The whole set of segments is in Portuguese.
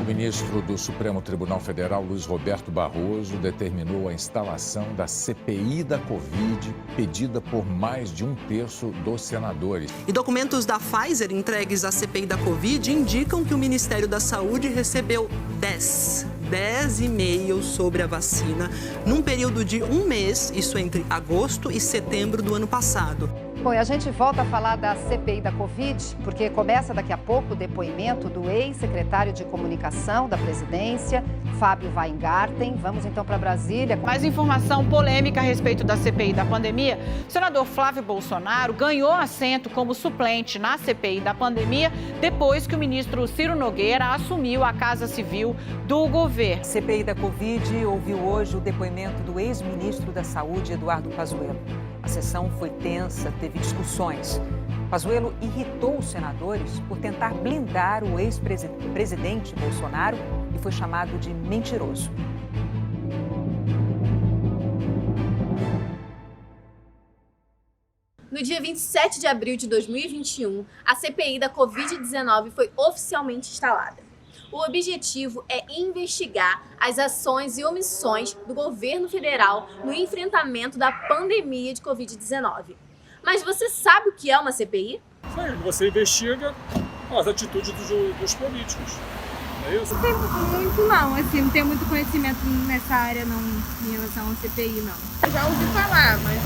ministro do Supremo Tribunal Federal, Luiz Roberto Barroso, determinou a instalação da CPI da Covid, pedida por mais de 1/3 dos senadores. E documentos da Pfizer entregues à CPI da Covid indicam que o Ministério da Saúde recebeu 10 e-mails sobre a vacina num período de um mês, isso entre agosto e setembro do ano passado. Bom, e a gente volta a falar da CPI da Covid, porque começa daqui a pouco o depoimento do ex-secretário de Comunicação da Presidência, Fábio Weingarten. Vamos então para Brasília. Mais informação polêmica a respeito da CPI da pandemia. O senador Flávio Bolsonaro ganhou assento como suplente na CPI da pandemia depois que o ministro Ciro Nogueira assumiu a Casa Civil do governo. A CPI da Covid ouviu hoje o depoimento do ex-ministro da Saúde, Eduardo Pazuello. A sessão foi tensa, teve discussões. Pazuello irritou os senadores por tentar blindar o ex-presidente Bolsonaro e foi chamado de mentiroso. No dia 27 de abril de 2021, a CPI da Covid-19 foi oficialmente instalada. O objetivo é investigar as ações e omissões do governo federal no enfrentamento da pandemia de Covid-19. Mas você sabe o que é uma CPI? Sim, você investiga as atitudes dos políticos. É isso? Não sei muito não, assim, não tenho muito conhecimento nessa área não, em relação à CPI não. Já ouvi falar, mas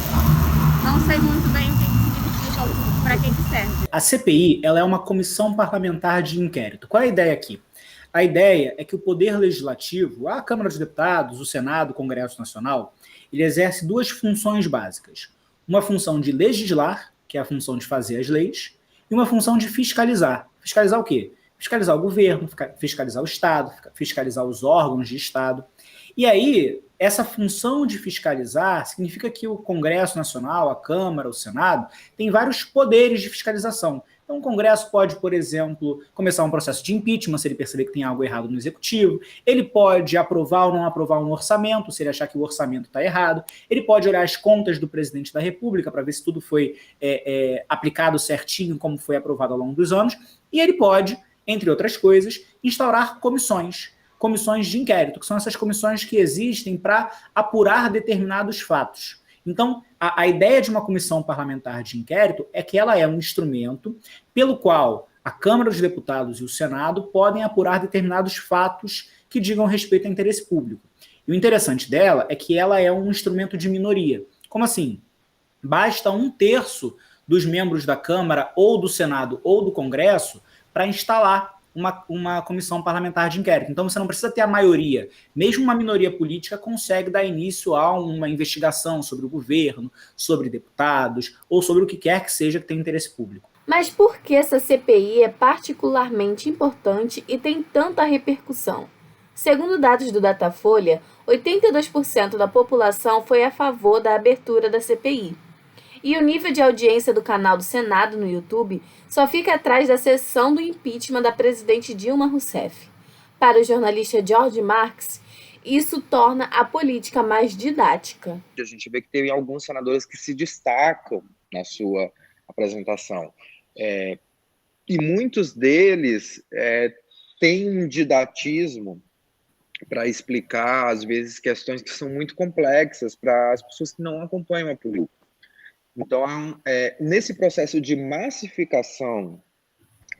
não sei muito bem o que significa, para que serve. A CPI, ela é uma comissão parlamentar de inquérito. Qual é a ideia aqui? A ideia é que o Poder Legislativo, a Câmara dos Deputados, o Senado, o Congresso Nacional, ele exerce duas funções básicas. Uma função de legislar, que é a função de fazer as leis, e uma função de fiscalizar. Fiscalizar o quê? Fiscalizar o governo, fiscalizar o Estado, fiscalizar os órgãos de Estado. E aí, essa função de fiscalizar significa que o Congresso Nacional, a Câmara, o Senado, tem vários poderes de fiscalização. Então, o Congresso pode, por exemplo, começar um processo de impeachment se ele perceber que tem algo errado no Executivo. Ele pode aprovar ou não aprovar um orçamento, se ele achar que o orçamento está errado. Ele pode olhar as contas do presidente da República para ver se tudo foi aplicado certinho, como foi aprovado ao longo dos anos. E ele pode, entre outras coisas, instaurar comissões de inquérito, que são essas comissões que existem para apurar determinados fatos. Então, a ideia de uma comissão parlamentar de inquérito é que ela é um instrumento pelo qual a Câmara dos Deputados e o Senado podem apurar determinados fatos que digam respeito ao interesse público. E o interessante dela é que ela é um instrumento de minoria. Como assim? Basta 1/3 dos membros da Câmara ou do Senado ou do Congresso para instalar uma comissão parlamentar de inquérito. Então você não precisa ter a maioria. Mesmo uma minoria política consegue dar início a uma investigação sobre o governo, sobre deputados, ou sobre o que quer que seja que tenha interesse público. Mas por que essa CPI é particularmente importante e tem tanta repercussão? Segundo dados do Datafolha, 82% da população foi a favor da abertura da CPI. E o nível de audiência do canal do Senado no YouTube só fica atrás da sessão do impeachment da presidente Dilma Rousseff. Para o jornalista George Marx, isso torna a política mais didática. A gente vê que tem alguns senadores que se destacam na sua apresentação. E muitos deles têm um didatismo para explicar, às vezes, questões que são muito complexas para as pessoas que não acompanham a política. Então, nesse processo de massificação,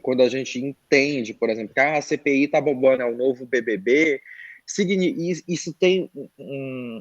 quando a gente entende, por exemplo, que a CPI está bombando, é o novo BBB, isso tem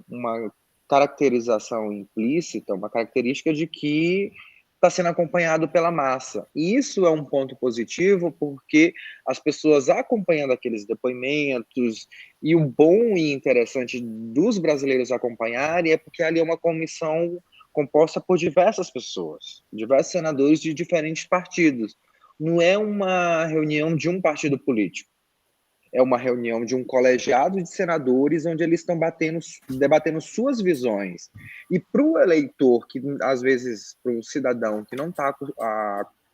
uma caracterização implícita, uma característica de que está sendo acompanhado pela massa. E isso é um ponto positivo, porque as pessoas acompanhando aqueles depoimentos, e o bom e interessante dos brasileiros acompanharem é porque ali é uma comissão composta por diversas pessoas, diversos senadores de diferentes partidos. Não é uma reunião de um partido político, é uma reunião de um colegiado de senadores onde eles estão debatendo suas visões. E para o eleitor, que às vezes, para o cidadão que não está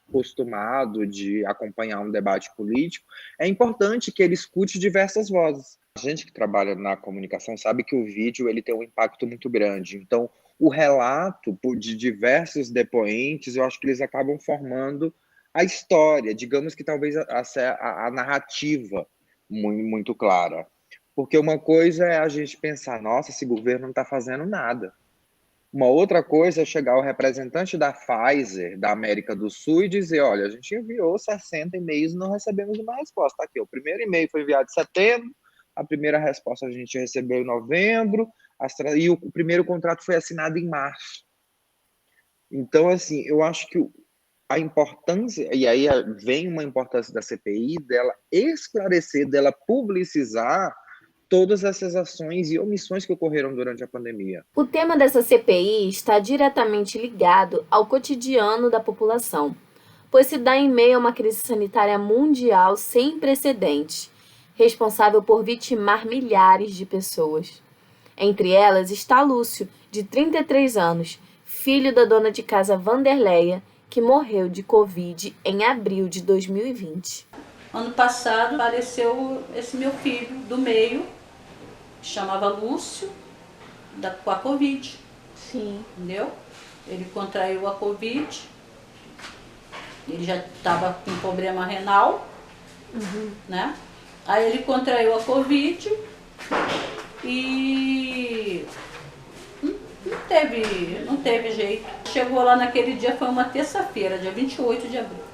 acostumado de acompanhar um debate político, é importante que ele escute diversas vozes. A gente que trabalha na comunicação sabe que o vídeo ele tem um impacto muito grande. Então, o relato de diversos depoentes, eu acho que eles acabam formando a história, digamos que talvez a narrativa muito clara. Porque uma coisa é a gente pensar, nossa, esse governo não está fazendo nada. Uma outra coisa é chegar o representante da Pfizer, da América do Sul, e dizer, olha, a gente enviou 60 e-mails e não recebemos uma resposta. Aqui, o primeiro e-mail foi enviado em setembro, a primeira resposta a gente recebeu em novembro, e o primeiro contrato foi assinado em março. Então, assim, eu acho que a importância, e aí vem uma importância da CPI, dela esclarecer, dela publicizar todas essas ações e omissões que ocorreram durante a pandemia. O tema dessa CPI está diretamente ligado ao cotidiano da população, pois se dá em meio a uma crise sanitária mundial sem precedentes, responsável por vitimar milhares de pessoas. Entre elas está Lúcio, de 33 anos, filho da dona de casa Vanderleia, que morreu de Covid em abril de 2020. Ano passado apareceu esse meu filho do meio, que chamava Lúcio, com a Covid. Sim. Entendeu? Ele contraiu a Covid, ele já estava com problema renal, né? Aí ele contraiu a Covid e não teve jeito. Chegou lá naquele dia, foi uma terça-feira, dia 28 de abril.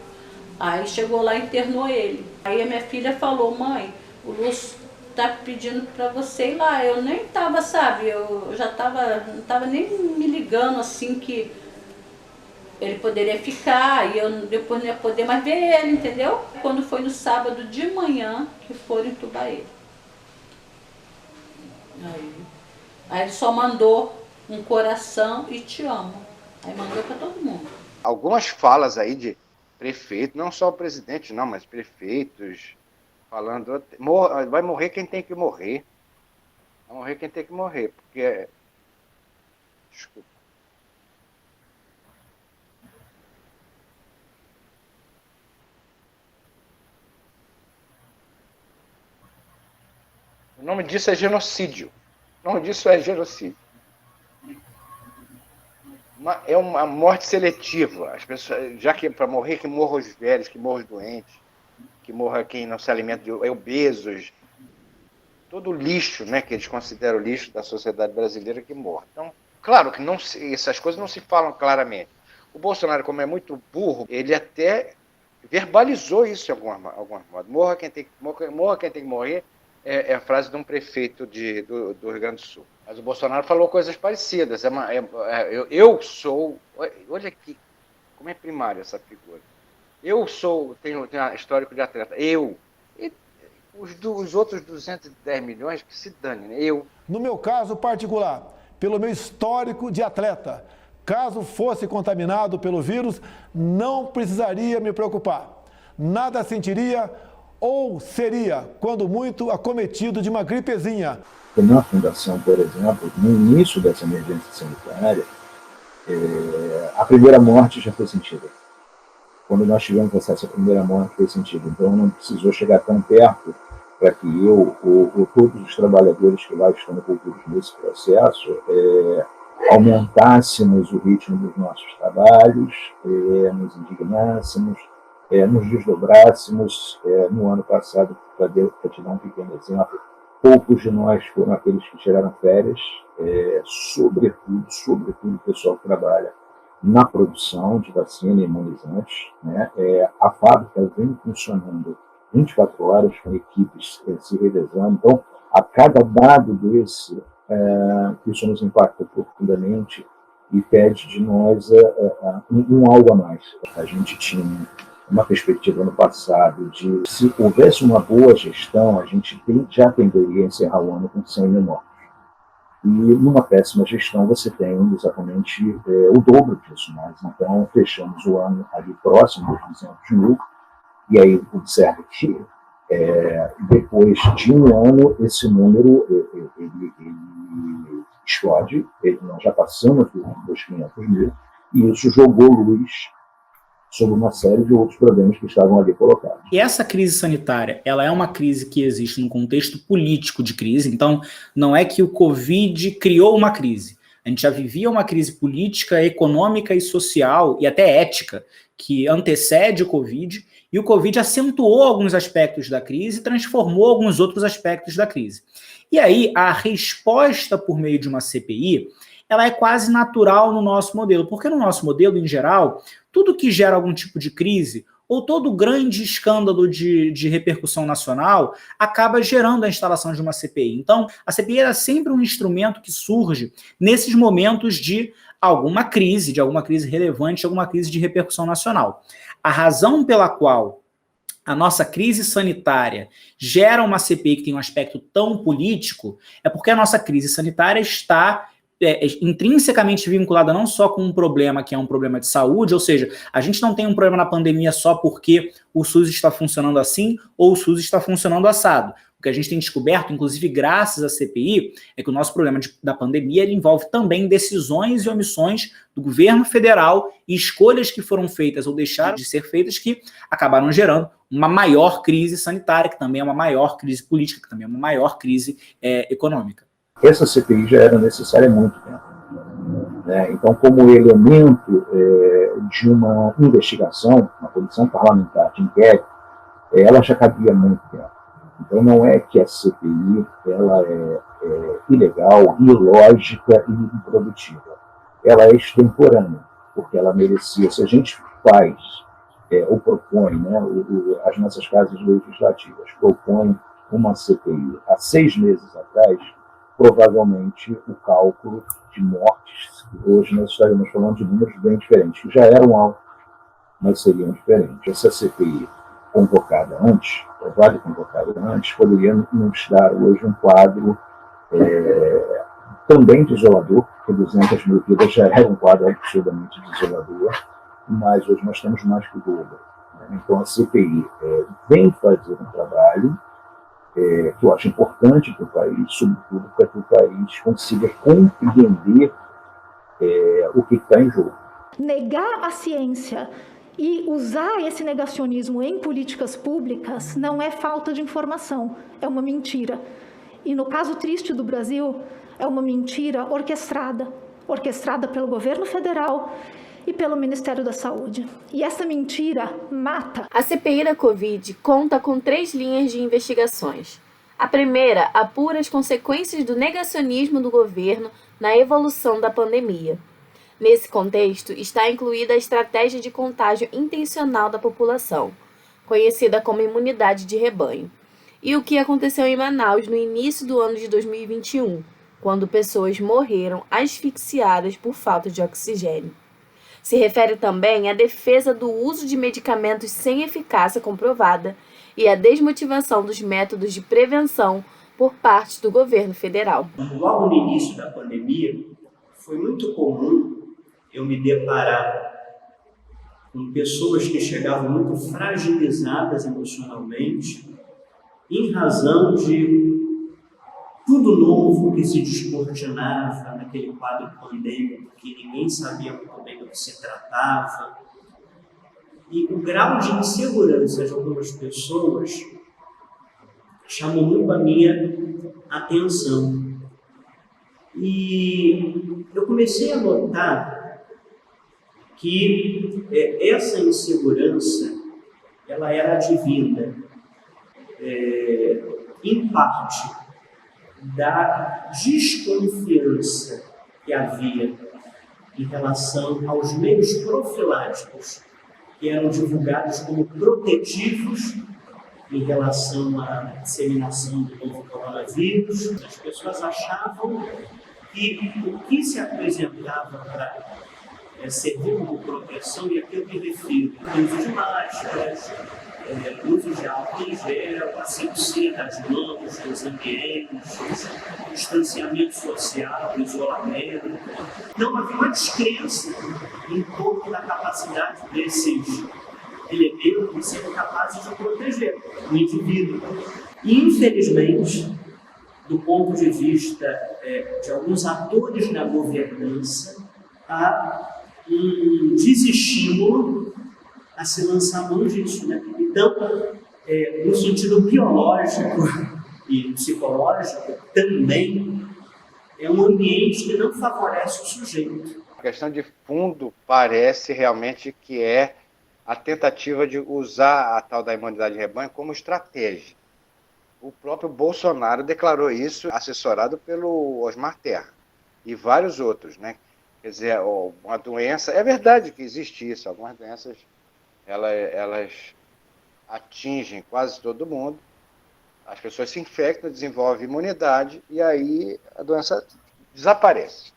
Aí chegou lá e internou ele. Aí a minha filha falou, mãe, o Lúcio tá pedindo pra você ir lá. Eu nem tava, sabe, eu já não tava nem me ligando assim que ele poderia ficar e eu depois não ia poder mais ver ele, entendeu? Quando foi no sábado de manhã que foram entubar ele. Aí ele só mandou um coração e te amo. Aí mandou pra todo mundo. Algumas falas aí de prefeito, não só o presidente não, mas prefeitos falando, vai morrer quem tem que morrer. Vai morrer quem tem que morrer, porque... Desculpa. O nome disso é genocídio. O nome disso é genocídio. É uma morte seletiva. As pessoas, já que para morrer, que morram os velhos, que morram os doentes, que morra quem não se alimenta de obesos, todo o lixo, né, que eles consideram lixo da sociedade brasileira que morre. Então, claro que essas coisas não se falam claramente. O Bolsonaro, como é muito burro, ele até verbalizou isso de alguma modo. Morra quem tem que morrer, é a frase de um prefeito do Rio Grande do Sul. Mas o Bolsonaro falou coisas parecidas. Eu sou... Olha aqui, como é primário essa figura. Eu sou... Tenho histórico de atleta. Eu. E os outros 210 milhões que se dane, né? Eu. No meu caso particular, pelo meu histórico de atleta, caso fosse contaminado pelo vírus, não precisaria me preocupar. Nada sentiria ou seria, quando muito, acometido de uma gripezinha. Na fundação, por exemplo, no início dessa emergência sanitária, a primeira morte já foi sentida. Quando nós tivemos acesso à primeira morte, foi sentida. Então, não precisou chegar tão perto para que eu ou todos os trabalhadores que lá estão envolvidos nesse processo aumentássemos o ritmo dos nossos trabalhos, nos indignássemos, nos desdobrássemos. No ano passado, para te dar um pequeno exemplo, poucos de nós foram aqueles que tiraram férias, sobretudo o pessoal que trabalha na produção de vacina e imunizantes, né? A fábrica vem funcionando 24 horas com equipes se revezando. Então, a cada dado desse, isso nos impacta profundamente e pede de nós um algo a mais. A gente tinha uma perspectiva no passado de, se houvesse uma boa gestão, a gente já tenderia a encerrar o ano com 100 mil mortos. E numa péssima gestão você tem exatamente o dobro disso. Nós, então, fechamos o ano ali próximo dos 200 mil, e aí observe que depois de um ano esse número ele explode, nós já passamos dos 500 mil, e isso jogou luz sobre uma série de outros problemas que estavam ali colocados. E essa crise sanitária, ela é uma crise que existe num contexto político de crise, então não é que o Covid criou uma crise. A gente já vivia uma crise política, econômica e social, e até ética, que antecede o Covid, E o Covid acentuou alguns aspectos da crise e transformou alguns outros aspectos da crise. E aí, a resposta por meio de uma CPI, ela é quase natural no nosso modelo, porque no nosso modelo, em geral, tudo que gera algum tipo de crise, ou todo grande escândalo de repercussão nacional, acaba gerando a instalação de uma CPI. Então, a CPI é sempre um instrumento que surge nesses momentos de alguma crise relevante, alguma crise de repercussão nacional. A razão pela qual a nossa crise sanitária gera uma CPI que tem um aspecto tão político é porque a nossa crise sanitária está intrinsecamente vinculada não só com um problema que é um problema de saúde, ou seja, a gente não tem um problema na pandemia só porque o SUS está funcionando assim ou o SUS está funcionando assado. O que a gente tem descoberto, inclusive graças à CPI, é que o nosso problema da pandemia ele envolve também decisões e omissões do governo federal e escolhas que foram feitas ou deixaram de ser feitas que acabaram gerando uma maior crise sanitária, que também é uma maior crise política, que também é uma maior crise econômica. Essa CPI já era necessária há muito tempo. Né? Então, como elemento de uma investigação, uma comissão parlamentar de inquérito, ela já cabia há muito tempo. Então, não é que a CPI ela é ilegal, ilógica e improdutiva. Ela é extemporânea, porque ela merecia. Se a gente faz ou propõe, né, as nossas casas legislativas propõem uma CPI há 6 meses atrás, provavelmente o cálculo de mortes, hoje nós estaríamos falando de números bem diferentes, que já eram altos, mas seriam diferentes. Essa CPI convocada antes, poderia nos dar hoje um quadro também desolador, porque 200 mil vidas já era um quadro absurdamente desolador, mas hoje nós temos mais que o dobro. Então a CPI vem fazer um trabalho que eu acho importante para o país, sobretudo para que o país consiga compreender o que está em jogo. Negar a ciência e usar esse negacionismo em políticas públicas não é falta de informação, é uma mentira. E no caso triste do Brasil, é uma mentira orquestrada pelo governo federal e pelo Ministério da Saúde. E essa mentira mata. A CPI da Covid conta com 3 linhas de investigações. A primeira apura as consequências do negacionismo do governo na evolução da pandemia. Nesse contexto, está incluída a estratégia de contágio intencional da população, conhecida como imunidade de rebanho, e o que aconteceu em Manaus no início do ano de 2021, quando pessoas morreram asfixiadas por falta de oxigênio. Se refere também à defesa do uso de medicamentos sem eficácia comprovada e à desmotivação dos métodos de prevenção por parte do governo federal. Logo no início da pandemia, foi muito comum eu me deparar com pessoas que chegavam muito fragilizadas emocionalmente em razão de tudo novo que se descortinava naquele quadro pandêmico, que ninguém sabia muito bem do que se tratava. E o grau de insegurança de algumas pessoas chamou muito a minha atenção. E eu comecei a notar que essa insegurança ela era advinda, em parte, da desconfiança que havia em relação aos meios profiláticos que eram divulgados como protetivos em relação à disseminação do novo coronavírus. As pessoas achavam que o que se apresentava para servir como proteção, e aqui eu me refiro ao uso de máscaras, uso de álcool em gel, asepsia das mãos, dos ambientes, distanciamento social, isolamento. Não havia uma descrença em torno da capacidade desses elementos de serem capazes de proteger o indivíduo. Infelizmente, do ponto de vista de alguns atores da governança, há um desestímulo a se lançar mão disso, né? Então, no sentido biológico e psicológico, também é um ambiente que não favorece o sujeito. A questão de fundo parece realmente que é a tentativa de usar a tal da imunidade de rebanho como estratégia. O próprio Bolsonaro declarou isso, assessorado pelo Osmar Terra e vários outros, né? Quer dizer, uma doença... É verdade que existe isso, algumas doenças elas atingem quase todo mundo, as pessoas se infectam, desenvolvem imunidade e aí a doença desaparece.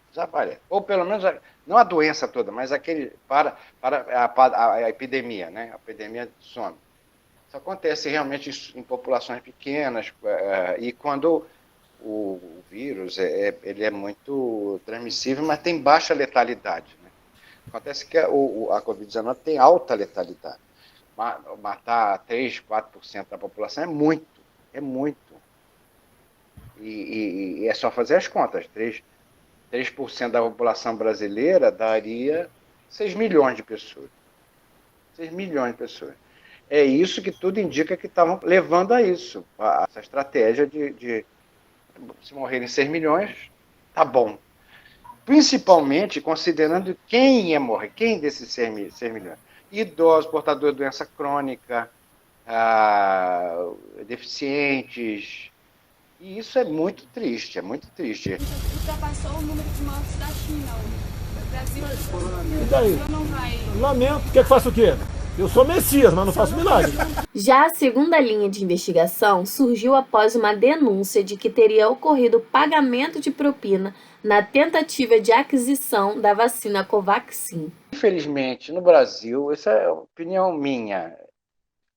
Ou pelo menos, não a doença toda, mas aquele para a epidemia, né? A epidemia some. Isso acontece realmente em populações pequenas e quando o vírus ele é muito transmissível, mas tem baixa letalidade, né? Acontece que a Covid-19 tem alta letalidade. Matar 3, 4% da população é muito. E é só fazer as contas. 3% da população brasileira daria 6 milhões de pessoas. 6 milhões de pessoas. É isso que tudo indica que estavam levando a isso. Essa estratégia de se morrerem 6 milhões, tá bom. Principalmente considerando quem ia morrer, quem desses 6 milhões. Idosos, portadores de doença crônica, deficientes. E isso é muito triste, Ultrapassou o número de mortes da China hoje. O Brasil E daí? não vai. Lamento. Quer que faça o quê? Eu sou Messias, mas não faço milagre. Já a segunda linha de investigação surgiu após uma denúncia de que teria ocorrido pagamento de propina na tentativa de aquisição da vacina Covaxin. Infelizmente, no Brasil, essa é a opinião minha,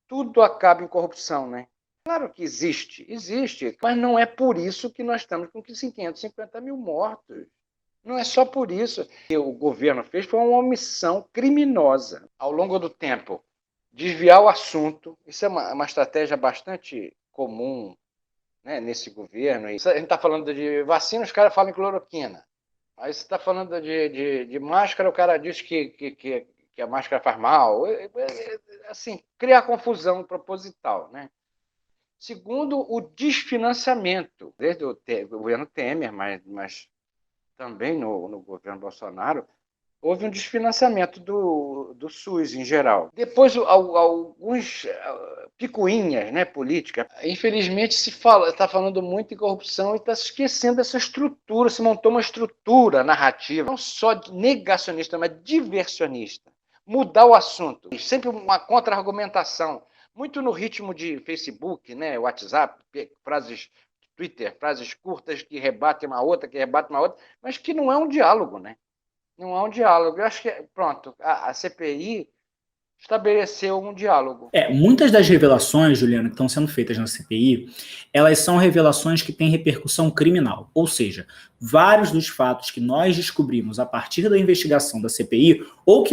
tudo acaba em corrupção, né? Claro que existe, mas não é por isso que nós estamos com 550 mil mortos. Não é só por isso que o governo fez, foi uma omissão criminosa. Ao longo do tempo, desviar o assunto, isso é uma estratégia bastante comum, né, nesse governo. A gente está falando de vacina, os caras falam em cloroquina. Aí você está falando de máscara, o cara diz que a máscara faz mal. Assim, criar confusão proposital, né? Segundo, o desfinanciamento, desde o governo Temer, mas também no governo Bolsonaro, houve um desfinanciamento do SUS em geral. Depois, alguns picuinhas, né, políticas. Infelizmente, está falando muito em corrupção e está se esquecendo dessa estrutura. Se montou uma estrutura narrativa, não só negacionista, mas diversionista. Mudar o assunto. Sempre uma contra-argumentação. Muito no ritmo de Facebook, né, WhatsApp, frases Twitter, frases curtas que rebatem uma outra, mas que não é um diálogo, né? Não é um diálogo. Eu acho que, pronto, a CPI estabeleceu um diálogo. Muitas das revelações, Juliana, que estão sendo feitas na CPI, elas são revelações que têm repercussão criminal. Ou seja, vários dos fatos que nós descobrimos a partir da investigação da CPI, ou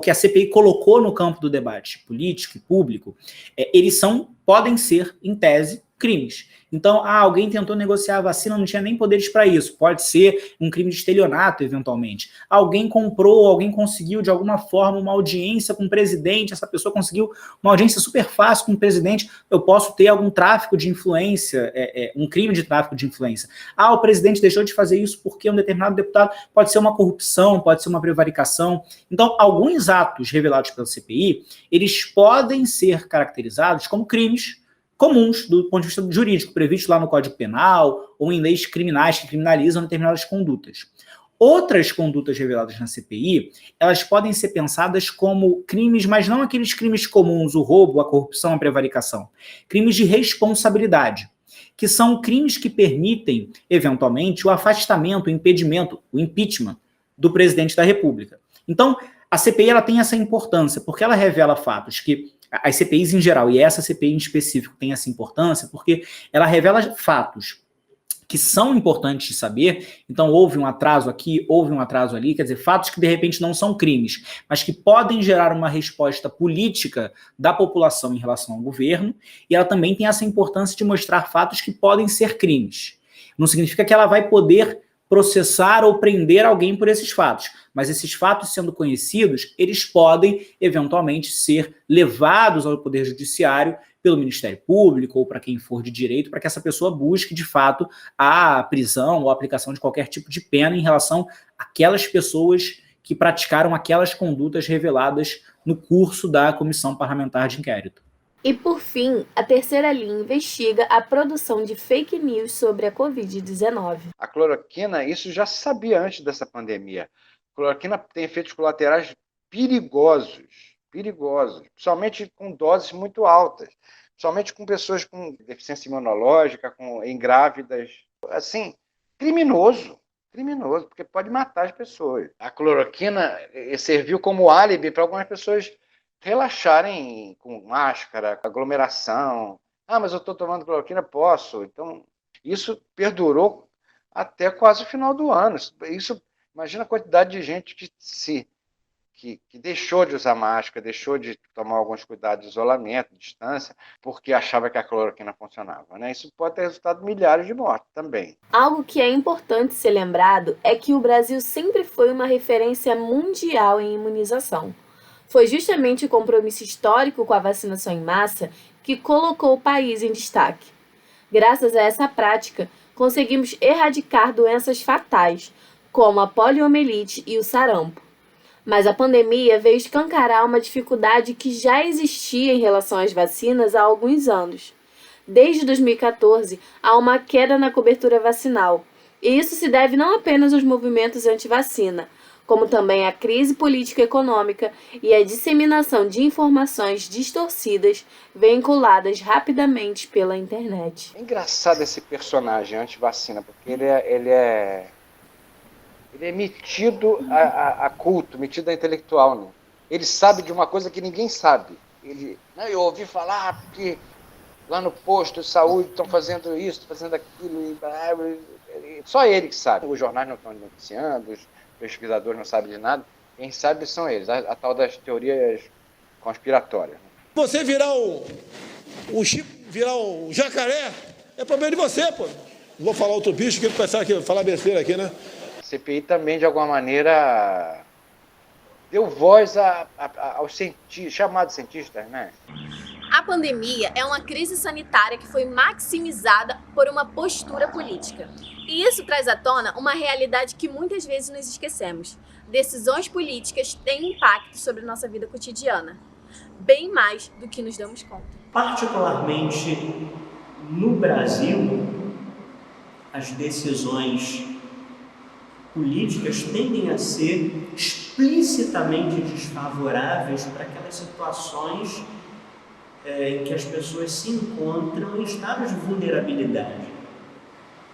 que a CPI colocou no campo do debate político e público, eles podem ser, em tese, crimes. Então, alguém tentou negociar a vacina, não tinha nem poderes para isso. Pode ser um crime de estelionato, eventualmente. Alguém comprou, alguém conseguiu, de alguma forma, uma audiência com o presidente, essa pessoa conseguiu uma audiência super fácil com o presidente, eu posso ter algum tráfico de influência, um crime de tráfico de influência. O presidente deixou de fazer isso porque um determinado deputado pode ser uma corrupção, pode ser uma prevaricação. Então, alguns atos revelados pela CPI, eles podem ser caracterizados como crimes comuns do ponto de vista jurídico, previsto lá no Código Penal ou em leis criminais que criminalizam determinadas condutas. Outras condutas reveladas na CPI, elas podem ser pensadas como crimes, mas não aqueles crimes comuns, o roubo, a corrupção, a prevaricação. Crimes de responsabilidade, que são crimes que permitem, eventualmente, o afastamento, o impedimento, o impeachment do presidente da República. Então, a CPI ela tem essa importância, porque ela revela fatos que as CPIs em geral, e essa CPI em específico tem essa importância, porque ela revela fatos que são importantes de saber. Então houve um atraso aqui, houve um atraso ali, quer dizer, fatos que de repente não são crimes, mas que podem gerar uma resposta política da população em relação ao governo, e ela também tem essa importância de mostrar fatos que podem ser crimes. Não significa que ela vai poder processar ou prender alguém por esses fatos, mas esses fatos sendo conhecidos, eles podem eventualmente ser levados ao Poder Judiciário pelo Ministério Público ou para quem for de direito, para que essa pessoa busque de fato a prisão ou a aplicação de qualquer tipo de pena em relação àquelas pessoas que praticaram aquelas condutas reveladas no curso da Comissão Parlamentar de Inquérito. E, por fim, a terceira linha investiga a produção de fake news sobre a Covid-19. A cloroquina, isso já se sabia antes dessa pandemia. A cloroquina tem efeitos colaterais perigosos, principalmente com doses muito altas, principalmente com pessoas com deficiência imunológica, em grávidas. Assim, criminoso, porque pode matar as pessoas. A cloroquina serviu como álibi para algumas pessoas relaxarem com máscara, aglomeração. Ah, mas eu estou tomando cloroquina, posso. Então, isso perdurou até quase o final do ano. Isso, imagina a quantidade de gente que deixou de usar máscara, deixou de tomar alguns cuidados de isolamento, de distância, porque achava que a cloroquina funcionava, né? Isso pode ter resultado milhares de mortes também. Algo que é importante ser lembrado é que o Brasil sempre foi uma referência mundial em imunização. Foi justamente o compromisso histórico com a vacinação em massa que colocou o país em destaque. Graças a essa prática, conseguimos erradicar doenças fatais, como a poliomielite e o sarampo. Mas a pandemia veio escancarar uma dificuldade que já existia em relação às vacinas há alguns anos. Desde 2014, há uma queda na cobertura vacinal, e isso se deve não apenas aos movimentos anti-vacina, como também à crise política e econômica e à disseminação de informações distorcidas veiculadas rapidamente pela internet. É engraçado esse personagem anti-vacina, porque ele é metido a culto, metido a intelectual, né? Ele sabe de uma coisa que ninguém sabe. Eu ouvi falar que lá no posto de saúde estão fazendo isso, fazendo aquilo, só ele que sabe. Os jornais não estão noticiando, os pesquisadores não sabem de nada. Quem sabe são eles, a tal das teorias conspiratórias. Você virar um jacaré, é problema de você, pô. Não vou falar outro bicho que ele pensar que falar besteira aqui, né? A CPI também, de alguma maneira, deu voz aos chamados cientistas, né? A pandemia é uma crise sanitária que foi maximizada por uma postura política. E isso traz à tona uma realidade que muitas vezes nos esquecemos. Decisões políticas têm impacto sobre a nossa vida cotidiana, bem mais do que nos damos conta. Particularmente no Brasil, as decisões políticas tendem a ser explicitamente desfavoráveis para aquelas situações em que as pessoas se encontram em estado de vulnerabilidade.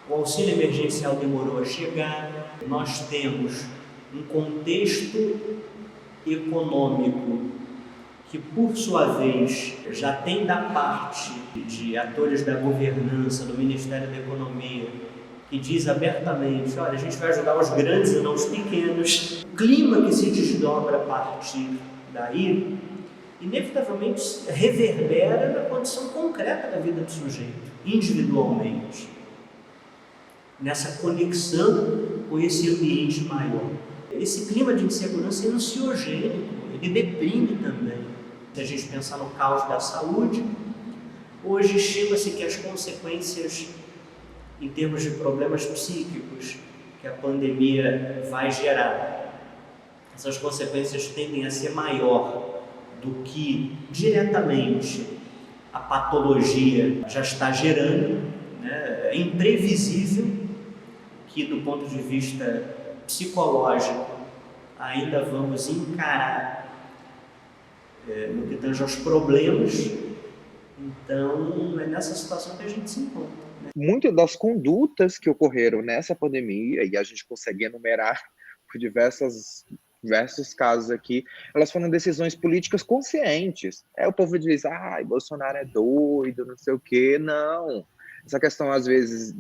O auxílio emergencial demorou a chegar, nós temos um contexto econômico que, por sua vez, já tem da parte de atores da governança, do Ministério da Economia, que diz abertamente, olha, a gente vai ajudar os grandes e não os pequenos. O clima que se desdobra a partir daí, inevitavelmente reverbera na condição concreta da vida do sujeito, individualmente, nessa conexão com esse ambiente maior. Esse clima de insegurança é ansiogênico, ele deprime também. Se a gente pensar no caos da saúde, hoje estima-se que as consequências em termos de problemas psíquicos que a pandemia vai gerar, essas consequências tendem a ser maior do que diretamente a patologia já está gerando, né? É imprevisível que, do ponto de vista psicológico, ainda vamos encarar no que tange aos problemas. Então, é nessa situação que a gente se encontra. Muitas das condutas que ocorreram nessa pandemia, e a gente consegue enumerar por diversos casos aqui, elas foram decisões políticas conscientes. O povo diz, Bolsonaro é doido, não sei o quê. Não. Essa questão, às vezes,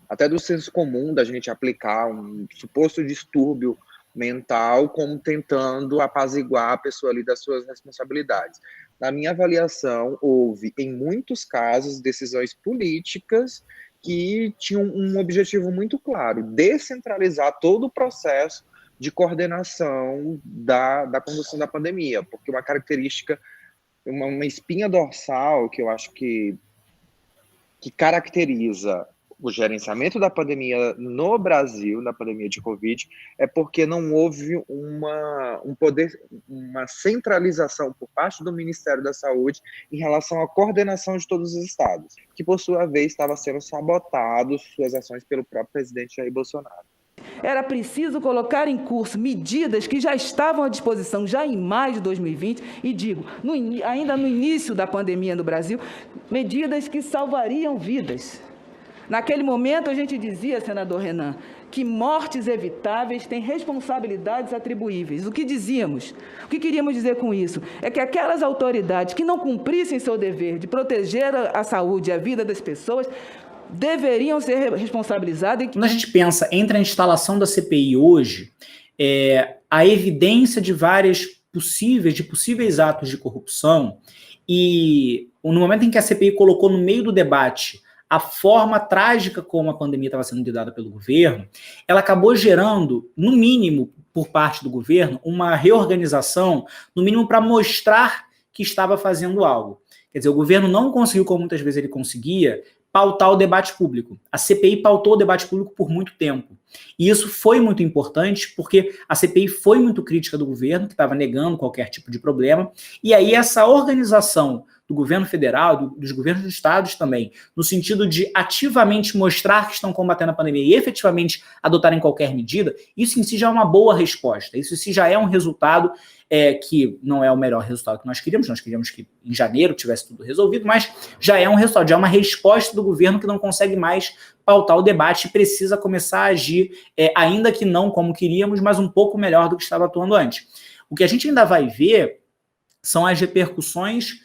até do senso comum da gente aplicar um suposto distúrbio mental como tentando apaziguar a pessoa ali das suas responsabilidades. Na minha avaliação, houve, em muitos casos, decisões políticas que tinham um objetivo muito claro, descentralizar todo o processo de coordenação da condução da pandemia, porque uma característica, uma espinha dorsal que eu acho que caracteriza o gerenciamento da pandemia no Brasil, na pandemia de Covid, é porque não houve uma centralização por parte do Ministério da Saúde em relação à coordenação de todos os estados, que por sua vez estava sendo sabotado suas ações pelo próprio presidente Jair Bolsonaro. Era preciso colocar em curso medidas que já estavam à disposição já em maio de 2020, e digo, ainda no início da pandemia no Brasil, medidas que salvariam vidas. Naquele momento a gente dizia, senador Renan, que mortes evitáveis têm responsabilidades atribuíveis. O que dizíamos? O que queríamos dizer com isso? É que aquelas autoridades que não cumprissem seu dever de proteger a saúde e a vida das pessoas deveriam ser responsabilizadas. Quando a gente pensa entre a instalação da CPI hoje, a evidência de possíveis atos de corrupção, e no momento em que a CPI colocou no meio do debate a forma trágica como a pandemia estava sendo lidada pelo governo, ela acabou gerando, no mínimo, por parte do governo, uma reorganização, no mínimo para mostrar que estava fazendo algo. Quer dizer, o governo não conseguiu, como muitas vezes ele conseguia, pautar o debate público. A CPI pautou o debate público por muito tempo. E isso foi muito importante porque a CPI foi muito crítica do governo, que estava negando qualquer tipo de problema, e aí essa organização do governo federal, dos governos dos estados também, no sentido de ativamente mostrar que estão combatendo a pandemia e efetivamente adotarem qualquer medida, isso em si já é uma boa resposta, isso em si já é um resultado que não é o melhor resultado que nós queríamos que em janeiro tivesse tudo resolvido, mas já é um resultado, já é uma resposta do governo que não consegue mais pautar o debate e precisa começar a agir, ainda que não como queríamos, mas um pouco melhor do que estava atuando antes. O que a gente ainda vai ver são as repercussões,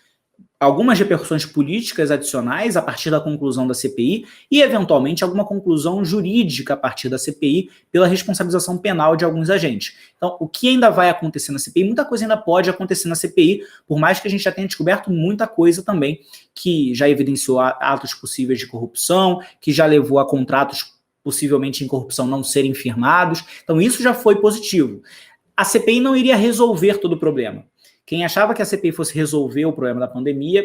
algumas repercussões políticas adicionais a partir da conclusão da CPI e, eventualmente, alguma conclusão jurídica a partir da CPI pela responsabilização penal de alguns agentes. Então, o que ainda vai acontecer na CPI? Muita coisa ainda pode acontecer na CPI, por mais que a gente já tenha descoberto muita coisa também, que já evidenciou atos possíveis de corrupção, que já levou a contratos possivelmente em corrupção não serem firmados. Então, isso já foi positivo. A CPI não iria resolver todo o problema. Quem achava que a CPI fosse resolver o problema da pandemia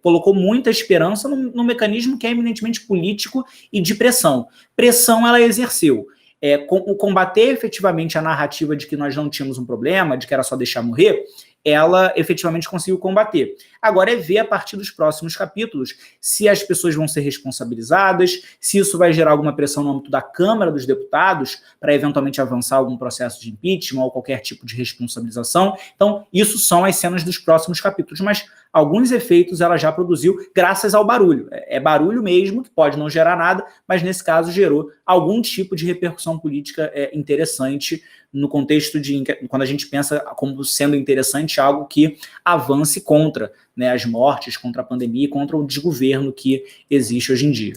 colocou muita esperança num mecanismo que é eminentemente político e de pressão. Pressão ela exerceu. Combater efetivamente a narrativa de que nós não tínhamos um problema, de que era só deixar morrer, ela efetivamente conseguiu combater. Agora é ver a partir dos próximos capítulos se as pessoas vão ser responsabilizadas, se isso vai gerar alguma pressão no âmbito da Câmara dos Deputados para eventualmente avançar algum processo de impeachment ou qualquer tipo de responsabilização. Então, isso são as cenas dos próximos capítulos, mas alguns efeitos ela já produziu graças ao barulho. É barulho mesmo, que pode não gerar nada, mas nesse caso gerou algum tipo de repercussão política interessante no contexto de quando a gente pensa como sendo interessante algo que avance contra, né, as mortes, contra a pandemia e contra o desgoverno que existe hoje em dia.